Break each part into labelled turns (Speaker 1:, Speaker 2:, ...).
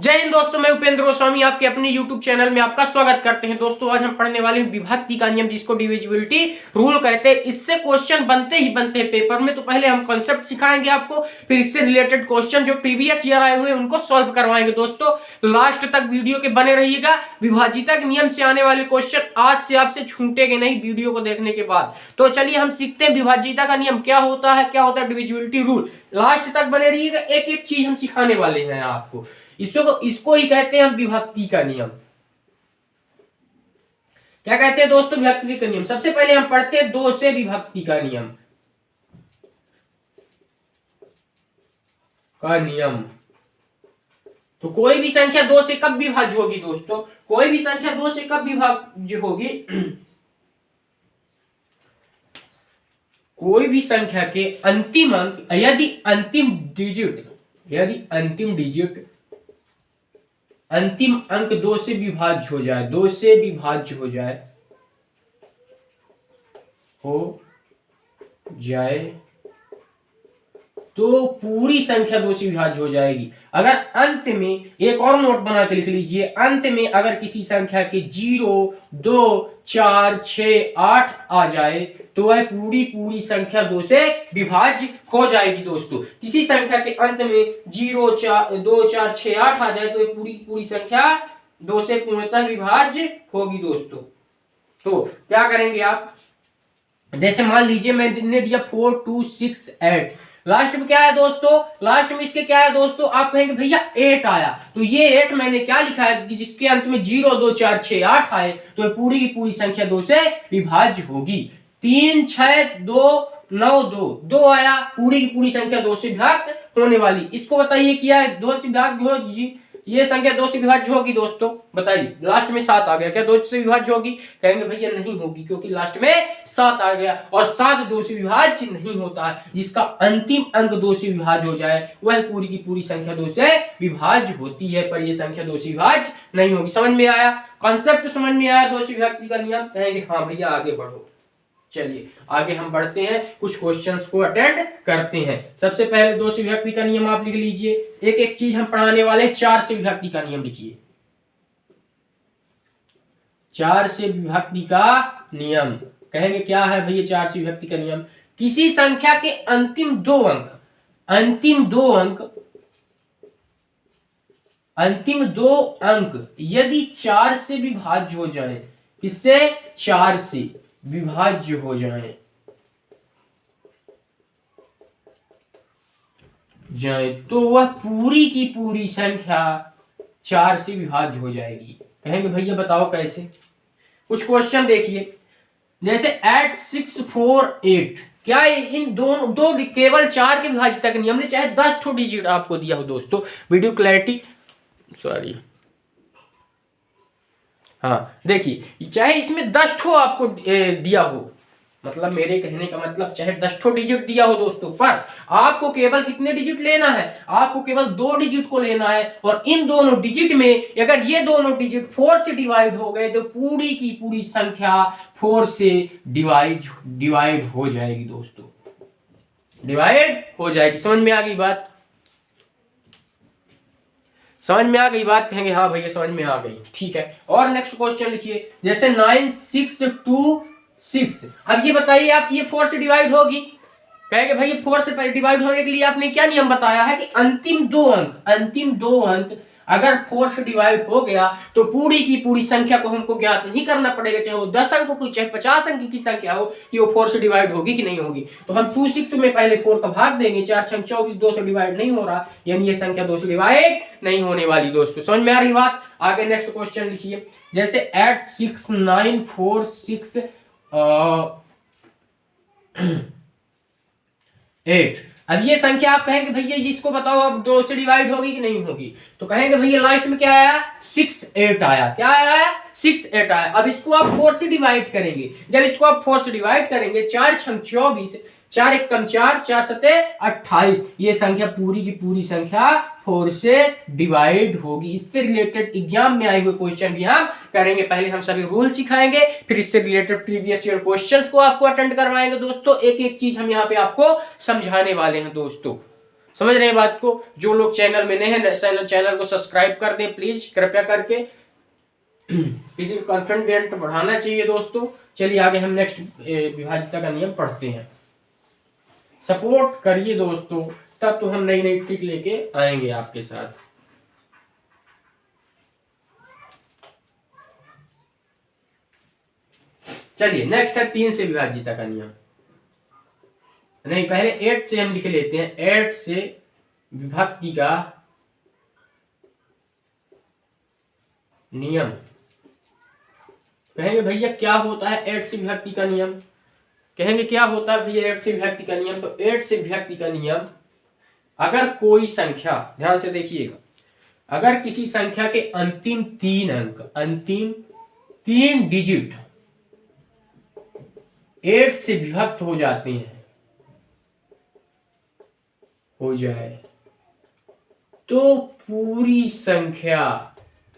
Speaker 1: जय हिंद दोस्तों, मैं उपेंद्र गोस्वामी आपके अपने YouTube चैनल में आपका स्वागत करते हैं। दोस्तों आज हम पढ़ने वाले हैं विभक्ति का नियम, जिसको डिविजिबिलिटी रूल कहते हैं। इससे क्वेश्चन बनते हैं पेपर में। तो पहले हम कॉन्सेप्ट सिखाएंगे आपको, फिर इससे रिलेटेड क्वेश्चन जो प्रीवियस ईयर आए हुए हैं उनको सॉल्व करवाएंगे। दोस्तों लास्ट तक वीडियो के बने रहिएगा। विभाजिता के नियम से आने वाले क्वेश्चन आज से आपसे छूटेंगे नहीं वीडियो को देखने के बाद। तो चलिए हम सीखते हैं विभाजिता का नियम क्या होता है, क्या होता है डिविजिबिलिटी रूल। लास्ट तक बने रहिएगा, एक एक चीज हम सिखाने वाले हैं आपको। इसको ही कहते हैं विभक्ति का नियम। क्या कहते हैं दोस्तों? विभक्ति का नियम। सबसे पहले हम पढ़ते हैं दो से विभक्ति का नियम। तो कोई भी संख्या दो से कब विभाज्य होगी दोस्तों? कोई भी संख्या दो से कब विभाज्य होगी? कोई भी संख्या के अंतिम अंक यदि अंतिम अंक दो से विभाज्य हो जाए तो पूरी संख्या दो से विभाज्य हो जाएगी। अगर अंत में, एक और नोट बना के लिख लीजिए, अंत में अगर किसी संख्या के 0, 2, 4, 6, 8 आ जाए तो वह पूरी संख्या दो से विभाज्य हो जाएगी। दोस्तों किसी संख्या के अंत में 0, 2, 4, 6, 8 आ जाए तो पूरी संख्या दो से पूर्णतः विभाज्य होगी। दोस्तों तो क्या करेंगे आप? जैसे मान लीजिए मैंने दिया 4, 2, 6, 8। लास्ट में क्या है दोस्तों? लास्ट में इसके क्या है दोस्तों? आप कहेंगे भैया 8 आया, तो ये 8 मैंने क्या लिखा है? जिसके अंत में 0, 2, 4, 6, 8 आए तो पूरी की पूरी संख्या दो से विभाज्य होगी। 3, 6, 2, 9, 2 आया, पूरी की पूरी संख्या दो से विभाज्य होने वाली। इसको बताइए क्या है? दो से विभाज्य होगी, ये संख्या दो से विभाज्य होगी। दोस्तों बताइए, लास्ट में 7 आ गया, क्या दो से विभाज्य होगी? कहेंगे भैया नहीं होगी, क्योंकि लास्ट में 7 आ गया और 7 दो से विभाज्य नहीं होता है। जिसका अंतिम अंक दो से विभाज्य हो जाए वह पूरी की पूरी संख्या दो से विभाज्य होती है, पर यह संख्या दो से विभाज्य नहीं होगी। समझ में आया? कॉन्सेप्ट समझ में आया दो से विभक्ति का नियम? कहेंगे हाँ भैया आगे बढ़ो। चलिए आगे हम बढ़ते हैं, कुछ क्वेश्चंस को अटेंड करते हैं। सबसे पहले दो से विभक्ति का नियम आप लिख लीजिए। एक एक चीज हम पढ़ाने वाले हैं। 4 से विभक्ति का नियम लिखिए। 4 से विभक्ति का नियम कहेंगे क्या है भैया? 4 से विभक्ति का नियम, किसी संख्या के अंतिम दो अंक यदि 4 से विभाज्य हो जाए, किससे? 4 से विभाज्य हो जाए तो वह पूरी की पूरी संख्या 4 से विभाज्य हो जाएगी। कहेंगे भैया बताओ कैसे? कुछ क्वेश्चन देखिए, जैसे 8, 6, 4, 8। क्या इन दो केवल 4 के विभाज्यता के नियम ने चाहे 10 ठो डिजिट आपको दिया हो। दोस्तों वीडियो क्लैरिटी, सॉरी, हाँ देखिए, चाहे इसमें 10 ठो आपको दिया हो, मतलब मेरे कहने का मतलब चाहे 10 ठो डिजिट दिया हो दोस्तों, पर आपको केवल कितने डिजिट लेना है? आपको केवल 2 डिजिट को लेना है। और इन दोनों डिजिट में अगर ये दोनों डिजिट 4 से डिवाइड हो गए तो पूरी की पूरी संख्या 4 से डिवाइड हो जाएगी। दोस्तों डिवाइड हो जाएगी। समझ में आ गई बात? समझ में आ गई बात? कहेंगे हाँ भैया समझ में आ गई। ठीक है, और नेक्स्ट क्वेश्चन लिखिए, जैसे 9, 6, 2, 6। अब ये बताइए आप, ये 4 से डिवाइड होगी? कहेंगे भैया 4 से डिवाइड होने के लिए आपने क्या नियम बताया है कि अंतिम दो अंक अगर 4 से डिवाइड हो गया तो पूरी की पूरी संख्या को हमको ज्ञात नहीं करना पड़ेगा, चाहे वो 10 अंक हो चाहे 50 अंक की संख्या हो, कि वो 4 से डिवाइड होगी कि नहीं होगी। तो हम 2, 6 में पहले 4 का भाग देंगे। 4, 6, 24, 2 से डिवाइड नहीं हो रहा, यानी ये संख्या 2 से डिवाइड नहीं होने वाली। दोस्तों समझ में आ रही बात? आगे नेक्स्ट क्वेश्चन लिखिए, जैसे 8, 6, 9, 4, 6, 8। अब ये संख्या आप कहेंगे भैया इसको बताओ अब 2 से डिवाइड होगी कि नहीं होगी? तो कहेंगे भैया लास्ट में क्या आया? 6, 8 आया। क्या आया? 6, 8 आया। अब इसको आप 4 से डिवाइड करेंगे। जब इसको आप 4 से डिवाइड करेंगे, 4, 6, 24, 4 1 कम 4, 4 7 28, ये संख्या पूरी की पूरी संख्या 4 से डिवाइड होगी। इससे रिलेटेड एग्जाम में आए हुए क्वेश्चन भी हम करेंगे। पहले हम सभी रूल सिखाएंगे, फिर इससे रिलेटेड प्रीवियस ईयर क्वेश्चंस को आपको अटेंड करवाएंगे। दोस्तों एक एक चीज हम यहाँ पे आपको समझाने वाले हैं। दोस्तों समझ रहे हैं बात को? जो लोग चैनल में नए हैं चैनल को सब्सक्राइब कर दें प्लीज, कृपया करके। किसी को कॉन्फिडेंट बढ़ाना चाहिए दोस्तों। चलिए आगे हम नेक्स्ट विभाज्यता का नियम पढ़ते हैं। सपोर्ट करिए दोस्तों, तब तो हम नई नई ट्रिक लेके आएंगे आपके साथ। चलिए नेक्स्ट है 3 से विभाज्यता का नियम। नहीं, पहले 8 से हम लिख लेते हैं। 8 से विभक्ति का नियम। कहेंगे भैया क्या होता है 8 से विभक्ति का नियम? कहेंगे क्या होता है भैया 8 से विभक्ति का नियम? तो 8 से विभक्ति का नियम, अगर कोई संख्या, ध्यान से देखिएगा, अगर किसी संख्या के अंतिम 3 अंक, अंतिम 3 डिजिट 8 से विभक्त हो जाते हैं, हो जाए, तो पूरी संख्या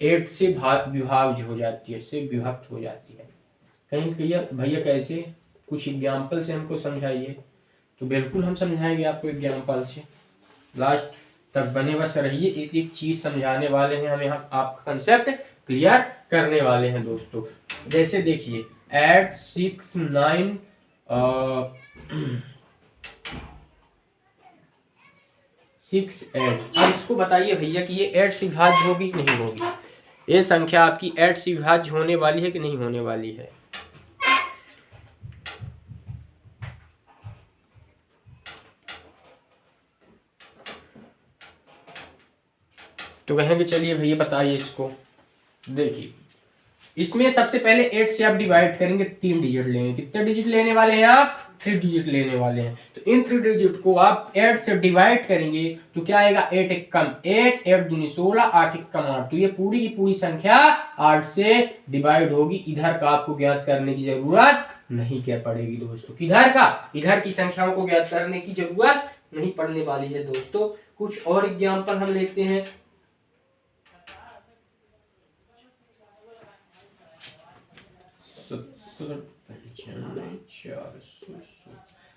Speaker 1: 8 से विभाज्य हो जाती है, से विभक्त हो जाती है। कहीं भैया कैसे? कुछ एग्जाम्पल से हमको समझाइए। तो बिल्कुल हम समझाएंगे आपको एग्जाम्पल से। लास्ट तक बने बस रहिए, एक एक चीज समझाने वाले हैं हम यहाँ, आपका कंसेप्ट क्लियर करने वाले हैं दोस्तों। जैसे देखिए 8 6 9 6 8। अब इसको बताइए भैया कि ये 8 से विभाज्य होगी कि नहीं होगी? ये संख्या आपकी 8 से विभाज्य होने वाली है कि नहीं होने वाली है? तो कहेंगे चलिए भैया बताइए इसको। देखिए इसमें सबसे पहले 8 से आप डिवाइड करेंगे, 3 डिजिट लेंगे। कितने डिजिट लेने वाले हैं आप? 3 डिजिट लेने वाले हैं। तो इन 3 डिजिट को आप 8 से डिवाइड करेंगे तो क्या आएगा? 8 एक कम 8, 8 दूनी 16, 8 एक कम 8। तो ये पूरी की पूरी संख्या 8 से डिवाइड होगी। इधर का आपको ज्ञात करने की जरूरत नहीं क्या पड़ेगी दोस्तों। किधर का? इधर की संख्याओं को ज्ञात करने की जरूरत नहीं पड़ने वाली है दोस्तों। कुछ और एग्जाम्पल हम लेते हैं।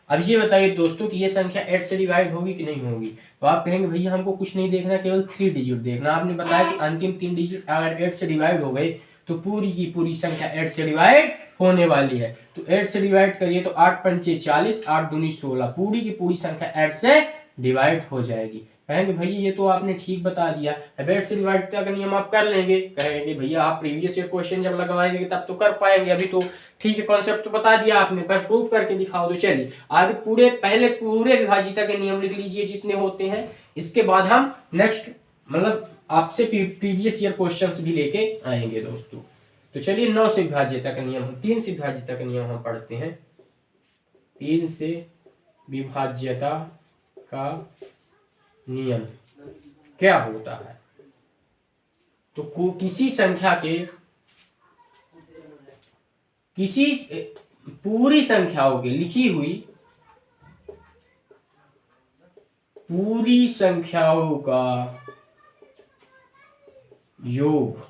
Speaker 1: अब ये बताइए दोस्तों कि ये संख्या 8 से डिवाइड होगी कि नहीं होगी? तो आप कहेंगे भैया हमको कुछ नहीं देखना, केवल 3 डिजिट देखना। आपने बताया कि अंतिम 3 डिजिट अगर 8 से डिवाइड हो गए तो पूरी की पूरी संख्या 8 से डिवाइड होने वाली है। तो 8 से डिवाइड करिए तो 8 पंचे 40, 8 दूनी 16, पूरी की पूरी संख्या 8 से डिवाइड हो जाएगी। कहेंगे भैया ये तो आपने ठीक बता दिया, अब 8 से डिवाइड का नियम आप कर लेंगे। कहेंगे भैया आप प्रीवियस ईयर क्वेश्चन जब लगवाएंगे तब तो कर पाएंगे, अभी तो ठीक है कॉन्सेप्ट तो बता दिया आपने, पर प्रूव करके दिखाओ। तो चलिए आगे पहले पूरे विभाज्यता के नियम लिख लीजिए जितने होते हैं। इसके बाद हम नेक्स्ट मतलब आपसे प्रीवियस ईयर क्वेश्चंस भी लेके आएंगे दोस्तों। तो चलिए 9 से विभाज्यता का नियम, 3 से विभाज्यता का नियम हम पढ़ते हैं। 3 से विभाज्यता का नियम क्या होता है? तो किसी संख्या के किसी पूरी संख्याओं के लिखी हुई पूरी संख्याओं का योग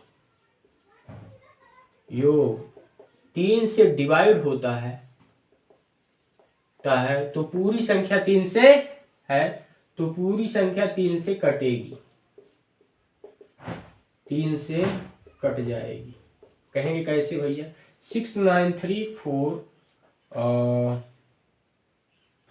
Speaker 1: 3 से डिवाइड होता है तो पूरी संख्या 3 से है तो पूरी संख्या 3 से कटेगी, 3 से कट जाएगी। कहेंगे कैसे भैया? 6 9 3 4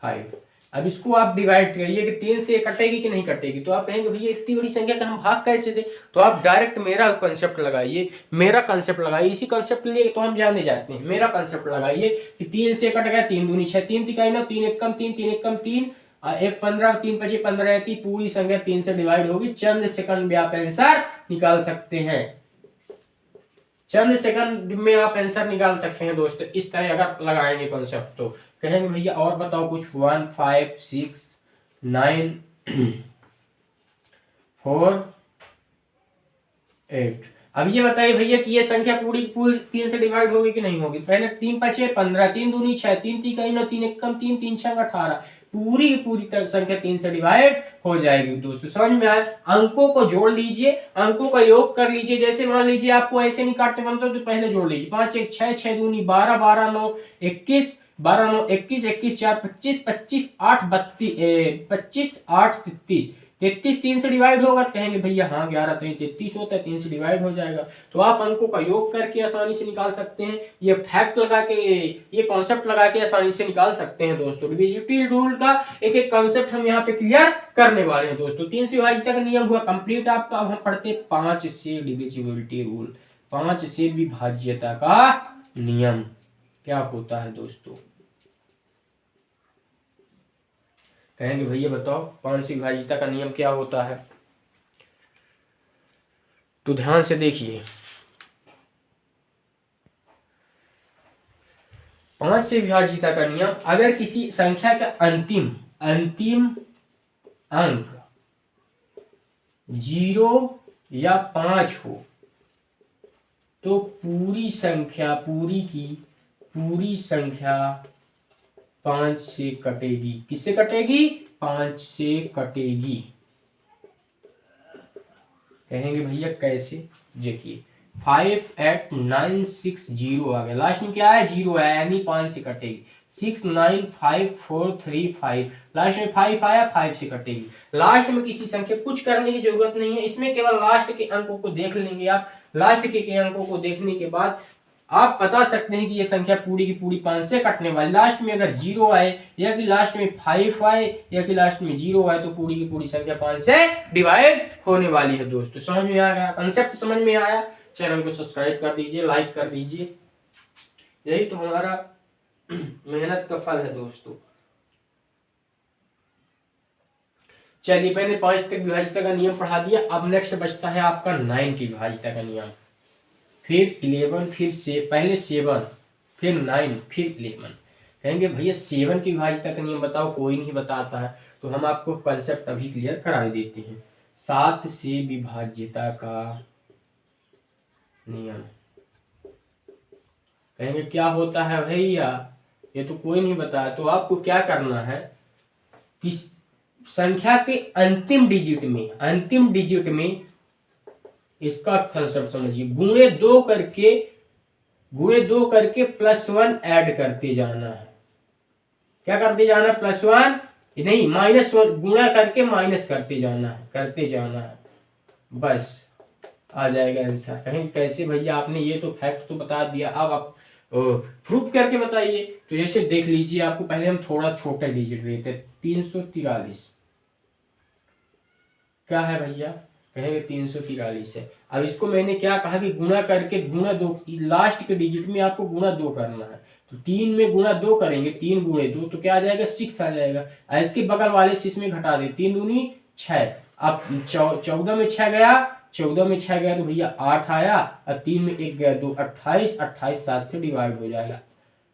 Speaker 1: 5। अब इसको आप डिवाइड करिए कि 3 से कटेगी कि नहीं कटेगी। तो आप कहेंगे भैया इतनी बड़ी संख्या का हम भाग कैसे दें? तो आप डायरेक्ट मेरा कंसेप्ट लगाइए, इसी कंसेप्ट लिए तो हम जाने जाते हैं। मेरा कंसेप्ट लगाइए कि 3 से कट गया, 3 दूनी 6, 3 तिकाई 9, 3 एक कम 3, 3 एक कम 3, 1 15, 3 5 15 रहती, पूरी संख्या 3 से डिवाइड होगी। चंद सेकंड में आप आंसर निकाल सकते हैं, चंद सेकंड में आप आंसर निकाल सकते हैं दोस्तों। इस तरह अगर लगाएंगे कॉन्सेप्ट तो कहेंगे भैया और बताओ कुछ। 1 5 6 9 4 8। अब ये बताइए भैया कि ये संख्या पूरी 3 से डिवाइड होगी कि नहीं होगी? पहले 3 5 15, 3 दूनी 6, 3 तिकाई 9, 3 एक कम 3, 3 6 18, पूरी की पूरी संख्या 3 से डिवाइड हो जाएगी दोस्तों। समझ में आया? अंकों को जोड़ लीजिए, अंकों का योग कर लीजिए। जैसे मान लीजिए आपको ऐसे नहीं काटते बनते तो पहले जोड़ लीजिए। 5 1 6, 6 दूनी 12, 12 9 21, 12 9 21, 21 4 25, 25 8 32, 25 8 33, 33 3 से डिवाइड होगा तो कहेंगे भैया हाँ 11 तो 33 होता है, 3 से डिवाइड हो जाएगा। तो आप अंकों का योग करके आसानी से निकाल सकते हैं, ये फैक्ट लगा के, ये कॉन्सेप्ट लगा के आसानी से निकाल सकते हैं दोस्तों। डिविजिबिलिटी रूल का एक एक कॉन्सेप्ट हम यहाँ पे क्लियर करने वाले हैं दोस्तों। 3 से विभाजित का नियम हुआ कंप्लीट आपका। अब हम पढ़ते हैं 5 से डिविजिबिलिटी रूल, 5 से विभाज्यता का नियम क्या होता है दोस्तों। कहेंगे भैया बताओ 5 से विभाज्यता का नियम क्या होता है। तो ध्यान से देखिए, 5 से विभाज्यता का नियम, अगर किसी संख्या का अंतिम अंक 0 या 5 हो तो पूरी संख्या 5 से कटेगी। किससे कटेगी? 5 से कटेगी। कहेंगे भैया कैसे? देखिए 5 8 9 6 0 आ गया, लास्ट में क्या है? 0 है, यानी 5 से कटेगी। 6 9 5 4 3 5, लास्ट में 5 आया, 5 से कटेगी। लास्ट में किसी संख्या कुछ करने की जरूरत नहीं है, इसमें केवल लास्ट के अंकों को देख लेंगे आप। लास्ट के अंकों को देखने के बाद आप बता सकते हैं कि ये संख्या पूरी की पूरी 5 से कटने वाली। लास्ट में अगर 0 आए या कि लास्ट में 5 आए या कि लास्ट में 0 आए तो पूरी की पूरी संख्या 5 से डिवाइड होने वाली है दोस्तों। समझ में आ गया? कंसेप्ट समझ में आया? चैनल को सब्सक्राइब कर दीजिए, लाइक कर दीजिए, यही तो हमारा मेहनत का फल है दोस्तों। चलिए मैंने 5 तक विभाज्यता का नियम पढ़ा दिया। अब नेक्स्ट बचता है आपका 9 की विभाज्यता का नियम, फिर 11, फिर से पहले 7, फिर 9, फिर 11। कहेंगे भैया 7 की विभाज्यता का नियम बताओ, कोई नहीं बताता है, तो हम आपको कंसेप्ट अभी क्लियर करा देते हैं। 7 से विभाज्यता का नियम, कहेंगे क्या होता है भैया, ये तो कोई नहीं बताया। तो आपको क्या करना है कि संख्या के अंतिम डिजिट में इसका कंसेप्ट समझिए, गुणे दो करके +1 ऐड करते जाना है। क्या करते जाना है? +1 नहीं, -1 गुणा करके माइनस करते जाना है, बस आ जाएगा आंसर। कहीं कैसे भैया, आपने ये तो फैक्ट तो बता दिया, अब आप प्रूफ करके बताइए। तो जैसे देख लीजिए, आपको पहले हम थोड़ा छोटा डिजिट लेते हैं, 343 क्या है भैया? कहेंगे 343 है। अब इसको मैंने क्या कहा कि गुणा करके, गुणा 2, लास्ट के डिजिट में आपको गुणा 2 करना है। तो 3 में गुणा 2 करेंगे, 3 गुणे 2 तो क्या आ जाएगा? 6 आ जाएगा। इसके बगल वाले 6 में घटा दे, 3 दूनी 6। अब 14 में 6 गया, 14 में 6 गया तो भैया 8 आया, और 3 में 1 गया 2, 28, 28 7 से डिवाइड हो जाएगा,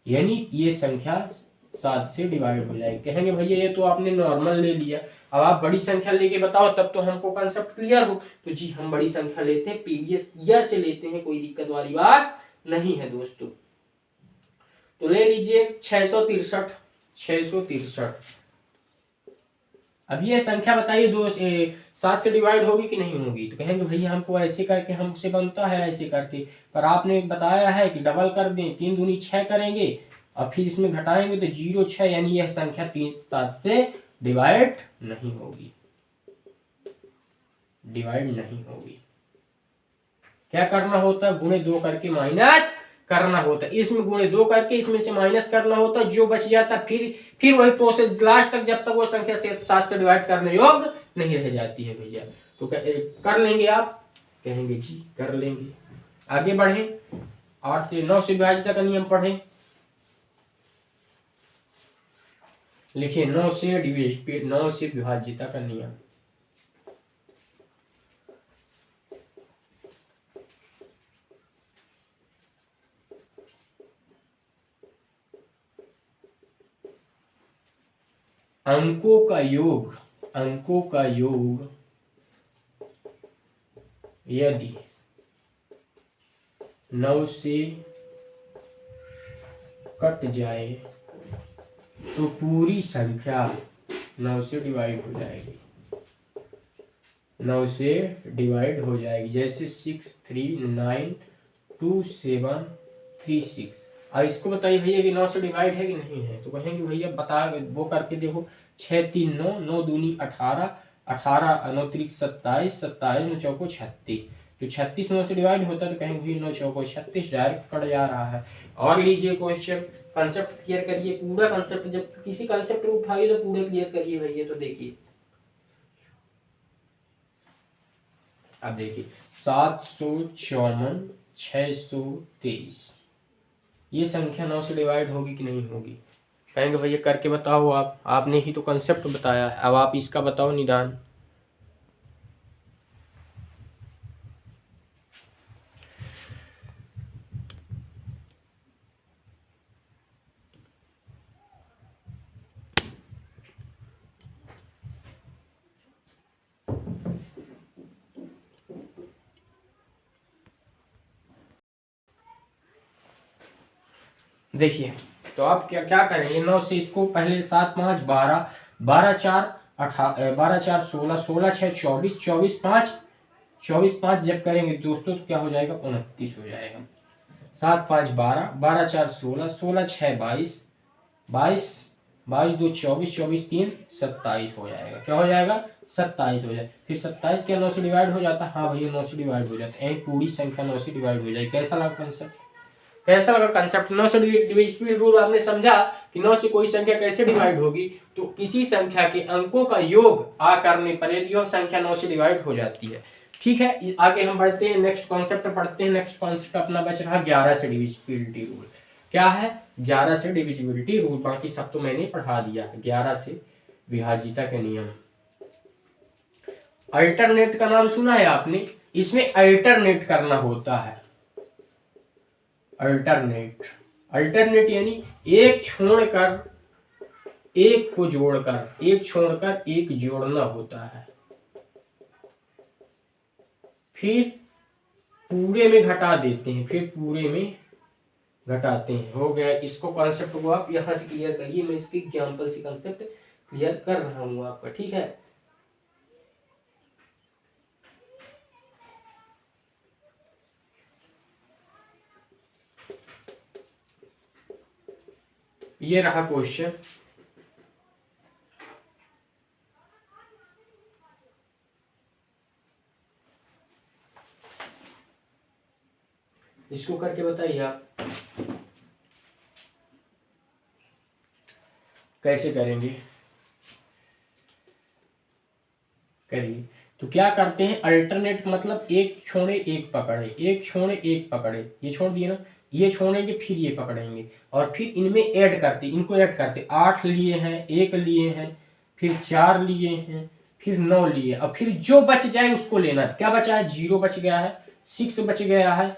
Speaker 1: यानी ये संख्या 7 से डिवाइड हो जाएगी। कहेंगे भैया ये तो आपने नॉर्मल ले लिया, अब आप बड़ी संख्या लेके बताओ तब तो हमको कंसेप्ट क्लियर हो। तो जी हम बड़ी संख्या लेते हैं, प्रीवियस ईयर से लेते हैं, कोई दिक्कत वाली बात नहीं है दोस्तों। तो ले लीजिए 663। अब ये संख्या बताइए 7 से डिवाइड होगी कि नहीं होगी? तो कहेंगे भैया हमको ऐसे करके हमसे बनता है, ऐसे करके, पर आपने बताया है कि डबल कर दें, 3 दूनी 6 करेंगे और फिर इसमें घटाएंगे तो 0 6, यानी यह संख्या 7 से डिवाइड नहीं होगी, क्या करना होता है? गुणे 2 करके माइनस करना होता है। इसमें गुणे 2 करके इसमें से माइनस करना होता है, जो बच जाता फिर वही प्रोसेस लास्ट तक, जब तक वो संख्या 7 से डिवाइड करने योग्य नहीं रह जाती है भैया। तो कर लेंगे आप? कहेंगे जी कर लेंगे। आगे बढ़े, 8 से 9 से विभाज्यता का नियम पढ़े। लिखिए 9 से विभाज्यता का नियम। अंकों का योग यदि 9 से कट जाए तो पूरी संख्या 9 से डिवाइड हो जाएगी, जैसे 6 3 9 2 7 3 6। और इसको बताइए भैया कि 9 से डिवाइड है कि नहीं है, तो कहेंगे भैया बता वो करके देखो। 6 3 9, 9 दूनी 18, 18 9 त्रिक 27, 27 9 चौको 36, तो 36 9 से डिवाइड होता है तो कहेंगे भैया 9 चौको 36, डायरेक्ट कट जा रहा है। और लीजिए क्वेश्चन, कंसेप्ट क्लियर करिए, पूरा कंसेप्ट, जब किसी कंसेप्ट को उठाइए तो पूरे क्लियर करिए भैया। तो देखिए अब देखिए 754 623, ये संख्या 9 से डिवाइड होगी कि नहीं होगी? कहेंगे भैया करके बताओ आप, आपने ही तो कंसेप्ट बताया है, अब आप इसका बताओ निदान। देखिए तो आप क्या क्या करेंगे, 9 से इसको पहले 7 5 12, 12 4 18, 12 4 16, 16 6 24, 24 5, 24 5 जब करेंगे दोस्तों तो क्या हो जाएगा, 29 हो जाएगा। 7 5 12, 12 4 16, 16 6 22, 22 22 2 24, 24 3 27 हो जाएगा। क्या हो जाएगा, 27 हो जाए। फिर 27 क्या 9 से डिवाइड हो जाता है? हाँ भैया 9 से डिवाइड हो जाता है, एक पूरी संख्या 9 से डिवाइड हो जाएगी। कैसा लगा कंसेप्ट? कैसा लगा कंसेप्ट? 9 से डिविजिबल रूल आपने समझा कि 9 से कोई संख्या कैसे डिवाइड होगी, तो किसी संख्या के अंकों का योग आ करने पर यदि वह संख्या 9 से डिवाइड हो जाती है। ठीक है, आगे हम बढ़ते हैं, नेक्स्ट कॉन्सेप्ट पढ़ते हैं। नेक्स्ट कॉन्सेप्ट अपना बच रहा 11 से डिविजिबिलिटी रूल। क्या है 11 से डिविजिबिलिटी रूल? बाकी सब तो मैंने पढ़ा दिया। 11 से विभाज्यता के नियम। अल्टरनेट का नाम सुना है आपने? इसमें अल्टरनेट करना होता है। अल्टरनेट, अल्टरनेट यानी एक छोड़कर एक को जोड़कर, एक छोड़कर एक जोड़ना होता है, फिर पूरे में घटा देते हैं, फिर पूरे में घटाते हैं। हो गया। इसको कॉन्सेप्ट को आप यहां से क्लियर करिए, मैं इसके एग्जाम्पल से कॉन्सेप्ट क्लियर कर रहा हूं आपका। ठीक है, ये रहा क्वेश्चन। इसको करके बताइए आप कैसे करेंगे। करिए। तो क्या करते हैं, अल्टरनेट मतलब एक छोड़े एक पकड़े, एक छोड़े एक पकड़े, ये छोड़ दिए ना, ये छोड़ेंगे फिर ये पकड़ेंगे और फिर इनमें ऐड करते, इनको ऐड करते। 8 लिए हैं, 1 लिए हैं, फिर 4 लिए हैं, फिर 9 लिए, और फिर जो बच जाए उसको लेना। क्या बचा है, 0 बच गया है, 6 बच गया है,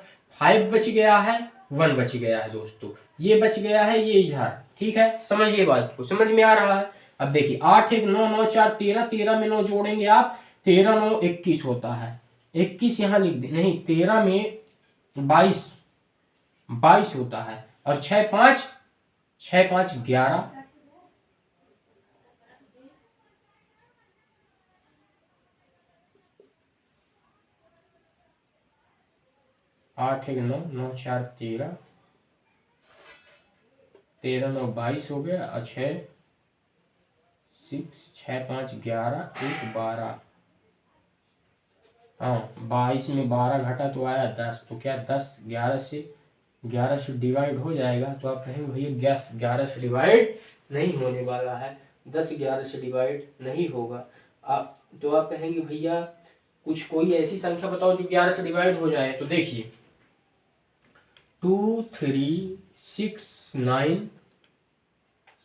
Speaker 1: 5 बच गया है, 1 बच गया है दोस्तों, ये बच गया है, ये इधर। ठीक है, समझिए बात को, समझ में आ रहा है? अब देखिए 8 1 9 9 4 13, 13 में 9 जोड़ेंगे आप, 13 9 21 होता है। 21 यहाँ लिख दे, नहीं 13 में 22 22 होता है, और 6 5 11, 8 1 9 9 4 13, 13 9 22 हो गया, और 6 5 11 1 12। हाँ 22 में 12 घटा तो आया 10, तो क्या 10 11 से डिवाइड हो जाएगा? तो आप कहेंगे भैया 11 से डिवाइड नहीं होने वाला है, 10 11 से डिवाइड नहीं होगा। आप तो आप कहेंगे भैया कुछ कोई ऐसी संख्या बताओ जो 11 से डिवाइड हो जाए। तो देखिए 2 3 6 9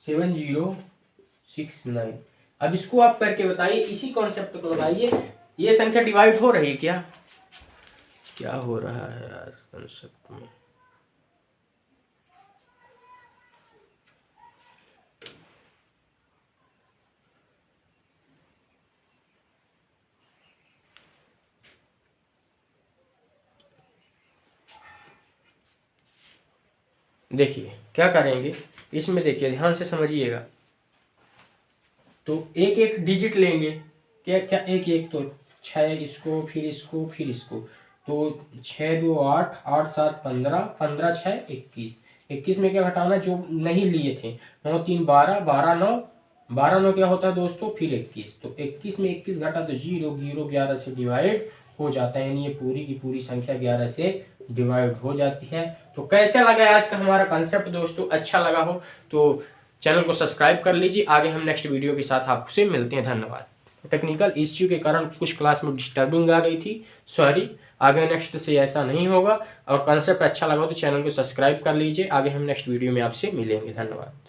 Speaker 1: 7 0 6 9। अब इसको आप करके बताइए, इसी कॉन्सेप्ट को लगाइए, ये संख्या डिवाइड हो रही है क्या? क्या हो रहा है यार कॉन्सेप्ट में? देखिए क्या करेंगे इसमें, देखिए ध्यान से समझिएगा। तो एक एक डिजिट लेंगे, क्या क्या एक एक, तो 6 इसको, फिर इसको, फिर इसको, तो 6 2 8, 8 7 15, 15 6 21, 21 में क्या घटाना जो नहीं लिए थे, 9 3 12, 12 9, 12 9 क्या होता है दोस्तों फिर 21, तो 21 में 21 घटा तो 0, 0 11 से डिवाइड हो जाता है, यानी ये पूरी की पूरी संख्या 11 से डिवाइड हो जाती है। तो कैसे लगा आज का हमारा कंसेप्ट दोस्तों, अच्छा लगा हो तो चैनल को सब्सक्राइब कर लीजिए। आगे हम नेक्स्ट वीडियो के साथ आपसे मिलते हैं, धन्यवाद। टेक्निकल इश्यू के कारण कुछ क्लास में डिस्टर्बिंग आ गई थी, सॉरी। आगे नेक्स्ट से ऐसा नहीं होगा, और कंसेप्ट अच्छा लगा तो चैनल को सब्सक्राइब कर लीजिए। आगे हम नेक्स्ट वीडियो में आपसे मिलेंगे, धन्यवाद।